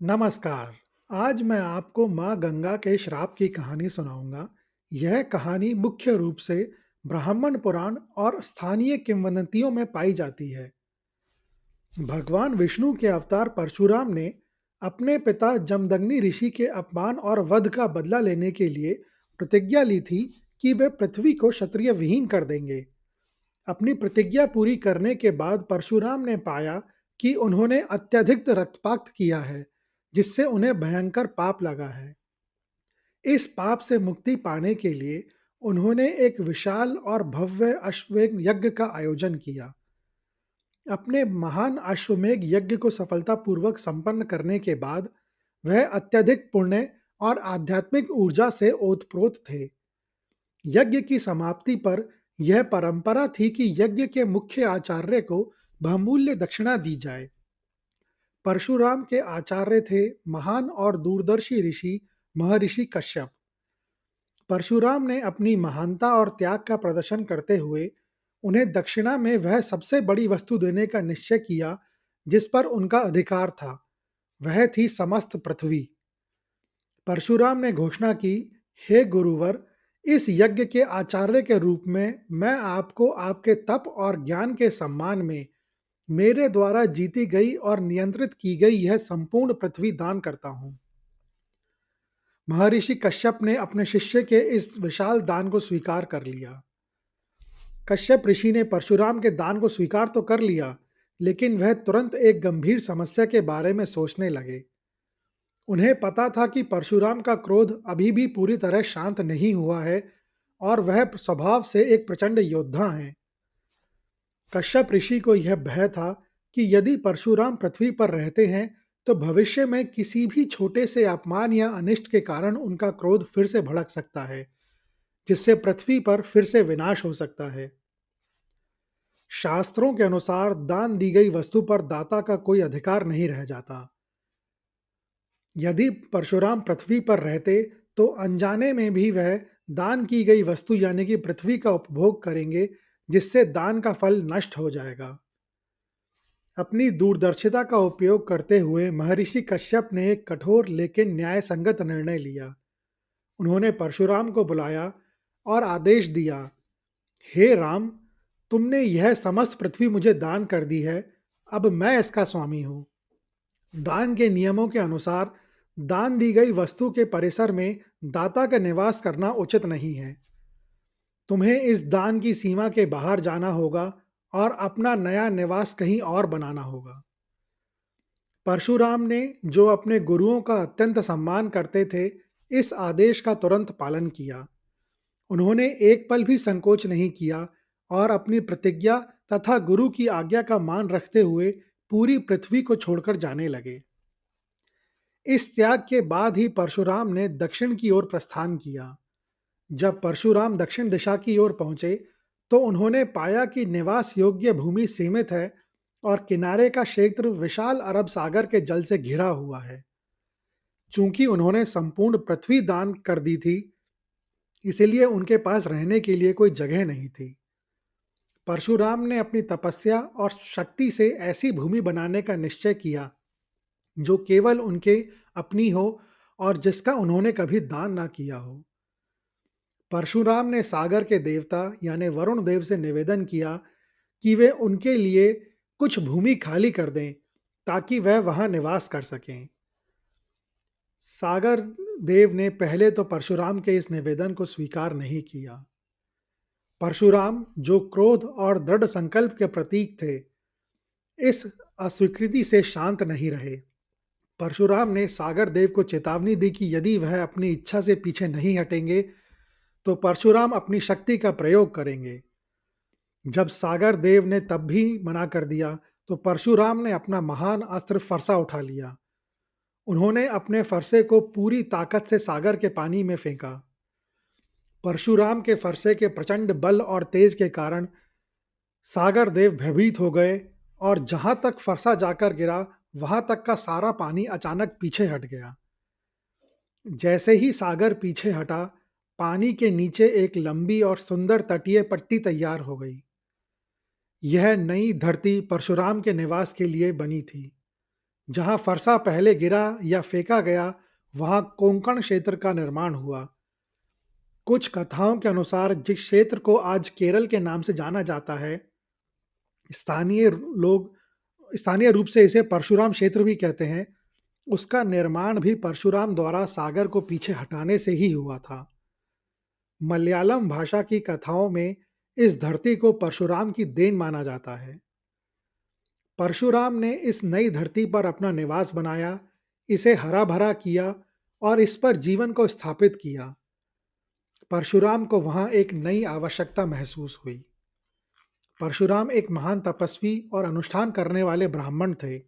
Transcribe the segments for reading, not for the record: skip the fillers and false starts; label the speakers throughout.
Speaker 1: नमस्कार। आज मैं आपको माँ गंगा के श्राप की कहानी सुनाऊंगा। यह कहानी मुख्य रूप से ब्राह्मण पुराण और स्थानीय किंवदंतियों में पाई जाती है। भगवान विष्णु के अवतार परशुराम ने अपने पिता जमदग्नि ऋषि के अपमान और वध का बदला लेने के लिए प्रतिज्ञा ली थी कि वे पृथ्वी को क्षत्रिय विहीन कर देंगे। अपनी प्रतिज्ञा पूरी करने के बाद परशुराम ने पाया कि उन्होंने अत्यधिक रक्तपात किया है, जिससे उन्हें भयंकर पाप लगा है। इस पाप से मुक्ति पाने के लिए उन्होंने एक विशाल और भव्य अश्वमेध यज्ञ का आयोजन किया। अपने महान अश्वमेध यज्ञ को सफलतापूर्वक संपन्न करने के बाद वह अत्यधिक पुण्य और आध्यात्मिक ऊर्जा से ओतप्रोत थे। यज्ञ की समाप्ति पर यह परंपरा थी कि यज्ञ के मुख्य आचार्य को बहुमूल्य दक्षिणा दी जाए। परशुराम के आचार्य थे महान और दूरदर्शी ऋषि महर्षि कश्यप। परशुराम ने अपनी महानता और त्याग का प्रदर्शन करते हुए उन्हें दक्षिणा में वह सबसे बड़ी वस्तु देने का निश्चय किया जिस पर उनका अधिकार था। वह थी समस्त पृथ्वी। परशुराम ने घोषणा की, हे गुरुवर, इस यज्ञ के आचार्य के रूप में मैं आपको आपके तप और ज्ञान के सम्मान में मेरे द्वारा जीती गई और नियंत्रित की गई यह संपूर्ण पृथ्वी दान करता हूं। महर्षि कश्यप ने अपने शिष्य के इस विशाल दान को स्वीकार कर लिया। कश्यप ऋषि ने परशुराम के दान को स्वीकार तो कर लिया, लेकिन वह तुरंत एक गंभीर समस्या के बारे में सोचने लगे। उन्हें पता था कि परशुराम का क्रोध अभी भी पूरी तरह शांत नहीं हुआ है और वह स्वभाव से एक प्रचंड योद्धा हैं। कश्यप ऋषि को यह भय था कि यदि परशुराम पृथ्वी पर रहते हैं तो भविष्य में किसी भी छोटे से अपमान या अनिष्ट के कारण उनका क्रोध फिर से भड़क सकता है, जिससे पृथ्वी पर फिर से विनाश हो सकता है। शास्त्रों के अनुसार दान दी गई वस्तु पर दाता का कोई अधिकार नहीं रह जाता। यदि परशुराम पृथ्वी पर रहते तो अनजाने में भी वह दान की गई वस्तु यानी कि पृथ्वी का उपभोग करेंगे, जिससे दान का फल नष्ट हो जाएगा। अपनी दूरदर्शिता का उपयोग करते हुए महर्षि कश्यप ने एक कठोर लेकिन न्याय संगत निर्णय लिया। उन्होंने परशुराम को बुलाया और आदेश दिया, हे राम, तुमने यह समस्त पृथ्वी मुझे दान कर दी है, अब मैं इसका स्वामी हूँ। दान के नियमों के अनुसार दान दी गई वस्तु के परिसर में दाता का निवास करना उचित नहीं है। तुम्हें इस दान की सीमा के बाहर जाना होगा और अपना नया निवास कहीं और बनाना होगा। परशुराम ने, जो अपने गुरुओं का अत्यंत सम्मान करते थे, इस आदेश का तुरंत पालन किया। उन्होंने एक पल भी संकोच नहीं किया और अपनी प्रतिज्ञा तथा गुरु की आज्ञा का मान रखते हुए पूरी पृथ्वी को छोड़कर जाने लगे। इस त्याग के बाद ही परशुराम ने दक्षिण की ओर प्रस्थान किया। जब परशुराम दक्षिण दिशा की ओर पहुंचे तो उन्होंने पाया कि निवास योग्य भूमि सीमित है और किनारे का क्षेत्र विशाल अरब सागर के जल से घिरा हुआ है। चूंकि उन्होंने संपूर्ण पृथ्वी दान कर दी थी, इसीलिए उनके पास रहने के लिए कोई जगह नहीं थी। परशुराम ने अपनी तपस्या और शक्ति से ऐसी भूमि बनाने का निश्चय किया जो केवल उनके अपनी हो और जिसका उन्होंने कभी दान ना किया हो। परशुराम ने सागर के देवता यानी वरुण देव से निवेदन किया कि वे उनके लिए कुछ भूमि खाली कर दें ताकि वह वहां निवास कर सकें। सागर देव ने पहले तो परशुराम के इस निवेदन को स्वीकार नहीं किया। परशुराम, जो क्रोध और दृढ़ संकल्प के प्रतीक थे, इस अस्वीकृति से शांत नहीं रहे। परशुराम ने सागर देव को चेतावनी दी कि यदि वह अपनी इच्छा से पीछे नहीं हटेंगे तो परशुराम अपनी शक्ति का प्रयोग करेंगे। जब सागर देव ने तब भी मना कर दिया तो परशुराम ने अपना महान अस्त्र फरसा उठा लिया। उन्होंने अपने फरसे को पूरी ताकत से सागर के पानी में फेंका। परशुराम के फरसे के प्रचंड बल और तेज के कारण सागर देव भयभीत हो गए और जहां तक फरसा जाकर गिरा वहां तक का सारा पानी अचानक पीछे हट गया। जैसे ही सागर पीछे हटा, पानी के नीचे एक लंबी और सुंदर तटीय पट्टी तैयार हो गई। यह नई धरती परशुराम के निवास के लिए बनी थी। जहां फरसा पहले गिरा या फेंका गया, वहां कोंकण क्षेत्र का निर्माण हुआ। कुछ कथाओं के अनुसार जिस क्षेत्र को आज केरल के नाम से जाना जाता है, स्थानीय लोग स्थानीय रूप से इसे परशुराम क्षेत्र भी कहते हैं। उसका निर्माण भी परशुराम द्वारा सागर को पीछे हटाने से ही हुआ था। मलयालम भाषा की कथाओं में इस धरती को परशुराम की देन माना जाता है। परशुराम ने इस नई धरती पर अपना निवास बनाया, इसे हरा-भरा किया और इस पर जीवन को स्थापित किया। परशुराम को वहां एक नई आवश्यकता महसूस हुई। परशुराम एक महान तपस्वी और अनुष्ठान करने वाले ब्राह्मण थे।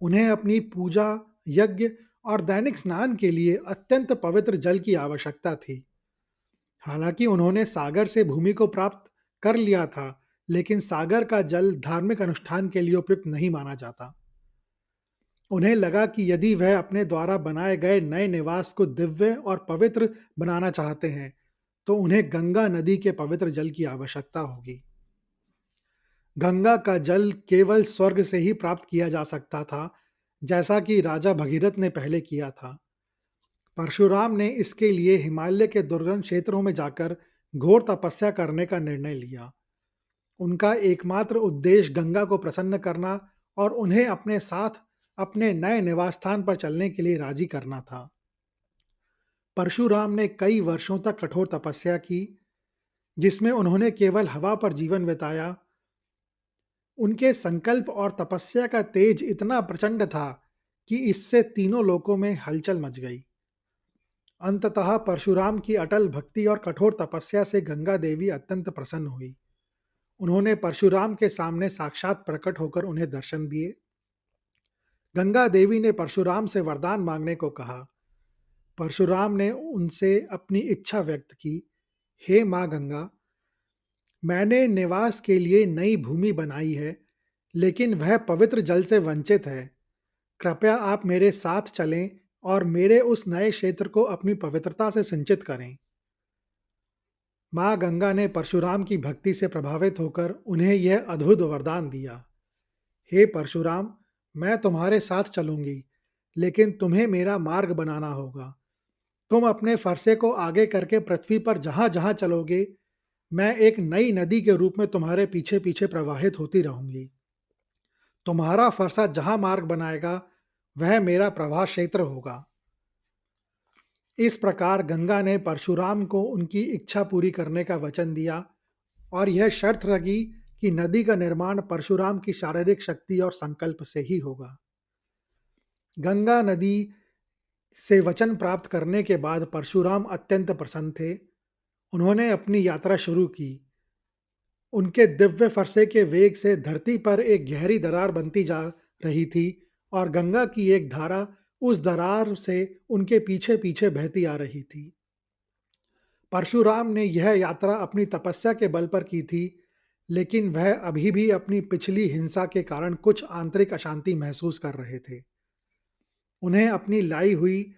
Speaker 1: उन्हें अपनी पूजा, यज्ञ और दैनिक स्नान के लिए अत्यंत पवित्र जल की आवश्यकता थी। हालांकि उन्होंने सागर से भूमि को प्राप्त कर लिया था, लेकिन सागर का जल धार्मिक अनुष्ठान के लिए उपयुक्त नहीं माना जाता। उन्हें लगा कि यदि वह अपने द्वारा बनाए गए नए निवास को दिव्य और पवित्र बनाना चाहते हैं, तो उन्हें गंगा नदी के पवित्र जल की आवश्यकता होगी। गंगा का जल केवल स्वर्ग से ही प्राप्त किया जा सकता था, जैसा कि राजा भगीरथ ने पहले किया था। परशुराम ने इसके लिए हिमालय के दुर्गम क्षेत्रों में जाकर घोर तपस्या करने का निर्णय लिया। उनका एकमात्र उद्देश्य गंगा को प्रसन्न करना और उन्हें अपने साथ अपने नए निवास स्थान पर चलने के लिए राजी करना था। परशुराम ने कई वर्षों तक कठोर तपस्या की, जिसमें उन्होंने केवल हवा पर जीवन बिताया। उनके संकल्प और तपस्या का तेज इतना प्रचंड था कि इससे तीनों लोकों में हलचल मच गई। अंततः परशुराम की अटल भक्ति और कठोर तपस्या से गंगा देवी अत्यंत प्रसन्न हुई। उन्होंने परशुराम के सामने साक्षात प्रकट होकर उन्हें दर्शन दिए। गंगा देवी ने परशुराम से वरदान मांगने को कहा। परशुराम ने उनसे अपनी इच्छा व्यक्त की, हे माँ गंगा, मैंने निवास के लिए नई भूमि बनाई है, लेकिन वह पवित्र जल से वंचित है। कृपया आप मेरे साथ चलें और मेरे उस नए क्षेत्र को अपनी पवित्रता से सिंचित करें। माँ गंगा ने परशुराम की भक्ति से प्रभावित होकर उन्हें यह अद्भुत वरदान दिया। हे परशुराम, मैं तुम्हारे साथ चलूंगी, लेकिन तुम्हें मेरा मार्ग बनाना होगा। तुम अपने फरसे को आगे करके पृथ्वी पर जहां जहां चलोगे, मैं एक नई नदी के रूप में तुम्हारे पीछे पीछे प्रवाहित होती रहूंगी। तुम्हारा फरसा जहां मार्ग बनाएगा, वह मेरा प्रवाह क्षेत्र होगा। इस प्रकार गंगा ने परशुराम को उनकी इच्छा पूरी करने का वचन दिया और यह शर्त रखी कि नदी का निर्माण परशुराम की शारीरिक शक्ति और संकल्प से ही होगा। गंगा नदी से वचन प्राप्त करने के बाद परशुराम अत्यंत प्रसन्न थे। उन्होंने अपनी यात्रा शुरू की। उनके दिव्य फरसे के वेग से धरती पर एक गहरी दरार बनती जा रही थी और गंगा की एक धारा उस दरार से उनके पीछे पीछे बहती आ रही थी। परशुराम ने यह यात्रा अपनी तपस्या के बल पर की थी, लेकिन वह अभी भी अपनी पिछली हिंसा के कारण कुछ आंतरिक अशांति महसूस कर रहे थे। उन्हें अपनी लाई हुई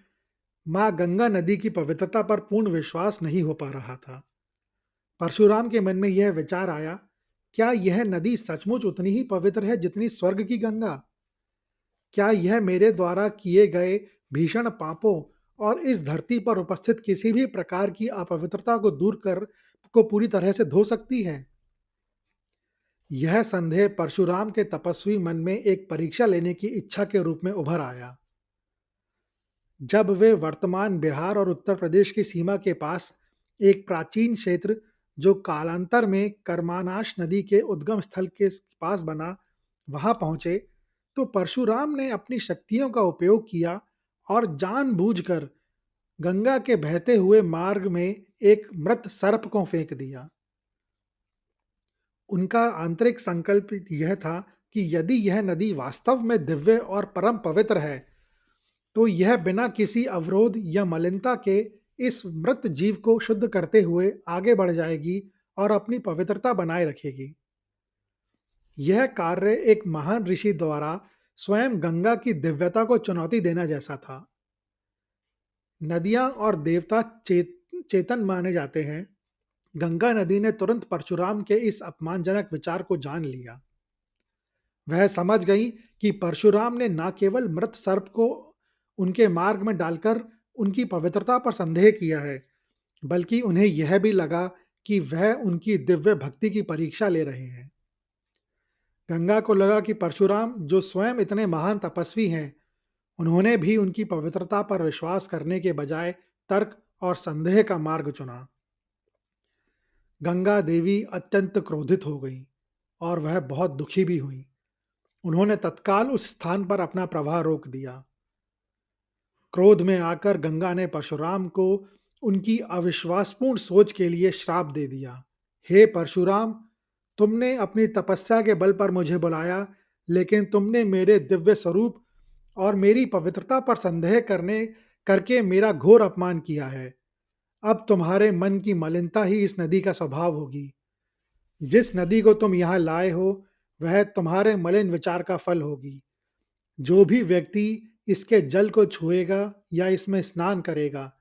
Speaker 1: माँ गंगा नदी की पवित्रता पर पूर्ण विश्वास नहीं हो पा रहा था। परशुराम के मन में यह विचार आया, क्या यह नदी सचमुच उतनी ही पवित्र है जितनी स्वर्ग की गंगा? क्या यह मेरे द्वारा किए गए भीषण पापों और इस धरती पर उपस्थित किसी भी प्रकार की अपवित्रता को दूर कर को पूरी तरह से धो सकती है? यह संदेह परशुराम के तपस्वी मन में एक परीक्षा लेने की इच्छा के रूप में उभर आया। जब वे वर्तमान बिहार और उत्तर प्रदेश की सीमा के पास एक प्राचीन क्षेत्र जो कालांतर में कर्मानाश नदी के उद्गम स्थल के पास बना, वहां पहुंचे, तो परशुराम ने अपनी शक्तियों का उपयोग किया और जानबूझकर गंगा के बहते हुए मार्ग में एक मृत सर्प को फेंक दिया। उनका आंतरिक संकल्प यह था कि यदि यह नदी वास्तव में दिव्य और परम पवित्र है, तो यह बिना किसी अवरोध या मलिनता के इस मृत जीव को शुद्ध करते हुए आगे बढ़ जाएगी और अपनी पवित्रता बनाए रखेगी। यह कार्य एक महान ऋषि द्वारा स्वयं गंगा की दिव्यता को चुनौती देना जैसा था। नदियां और देवता चेतन माने जाते हैं। गंगा नदी ने तुरंत परशुराम के इस अपमानजनक विचार को जान लिया। वह समझ गई कि परशुराम ने न केवल मृत सर्प को उनके मार्ग में डालकर उनकी पवित्रता पर संदेह किया है, बल्कि उन्हें यह भी लगा कि वह उनकी दिव्य भक्ति की परीक्षा ले रहे हैं। गंगा को लगा कि परशुराम, जो स्वयं इतने महान तपस्वी हैं, उन्होंने भी उनकी पवित्रता पर विश्वास करने के बजाय तर्क और संदेह का मार्ग चुना। गंगा देवी अत्यंत क्रोधित हो गई और वह बहुत दुखी भी हुई। उन्होंने तत्काल उस स्थान पर अपना प्रवाह रोक दिया। क्रोध में आकर गंगा ने परशुराम को उनकी अविश्वासपूर्ण सोच के लिए श्राप दे दिया। हे परशुराम, तुमने अपनी तपस्या के बल पर मुझे बुलाया, लेकिन तुमने मेरे दिव्य स्वरूप और मेरी पवित्रता पर संदेह करने करके मेरा घोर अपमान किया है। अब तुम्हारे मन की मलिनता ही इस नदी का स्वभाव होगी। जिस नदी को तुम यहाँ लाए हो, वह तुम्हारे मलिन विचार का फल होगी। जो भी व्यक्ति इसके जल को छुएगा या इसमें स्नान करेगा,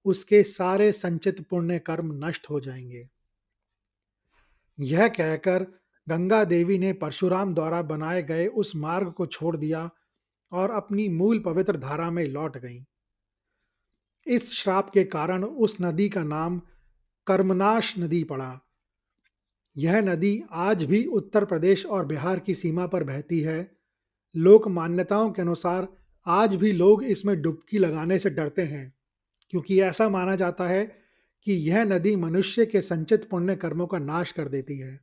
Speaker 1: उसके सारे संचित पुण्य कर्म नष्ट हो जाएंगे। यह कहकर गंगा देवी ने परशुराम द्वारा बनाए गए उस मार्ग को छोड़ दिया और अपनी मूल पवित्र धारा में लौट गईं। इस श्राप के कारण उस नदी का नाम कर्मनाश नदी पड़ा। यह नदी आज भी उत्तर प्रदेश और बिहार की सीमा पर बहती है। लोक मान्यताओं के अनुसार आज भी लोग इसमें डुबकी लगाने से डरते हैं, क्योंकि ऐसा माना जाता है कि यह नदी मनुष्य के संचित पुण्य कर्मों का नाश कर देती है।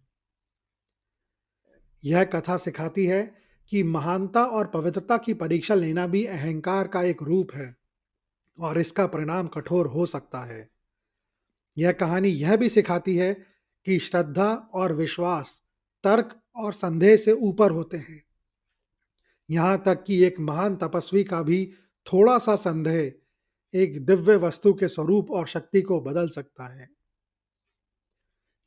Speaker 1: यह कथा सिखाती है कि महानता और पवित्रता की परीक्षा लेना भी अहंकार का एक रूप है और इसका परिणाम कठोर हो सकता है। यह कहानी यह भी सिखाती है कि श्रद्धा और विश्वास तर्क और संदेह से ऊपर होते हैं। यहाँ तक कि एक महान तपस्वी का भी थोड़ा सा संदेह एक दिव्य वस्तु के स्वरूप और शक्ति को बदल सकता है।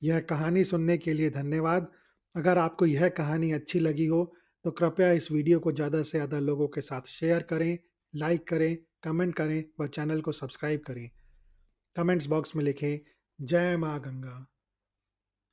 Speaker 1: यह कहानी सुनने के लिए धन्यवाद। अगर आपको यह कहानी अच्छी लगी हो तो कृपया इस वीडियो को ज़्यादा से ज़्यादा लोगों के साथ शेयर करें, लाइक करें, कमेंट करें व चैनल को सब्सक्राइब करें। कमेंट्स बॉक्स में लिखें, जय माँ गंगा।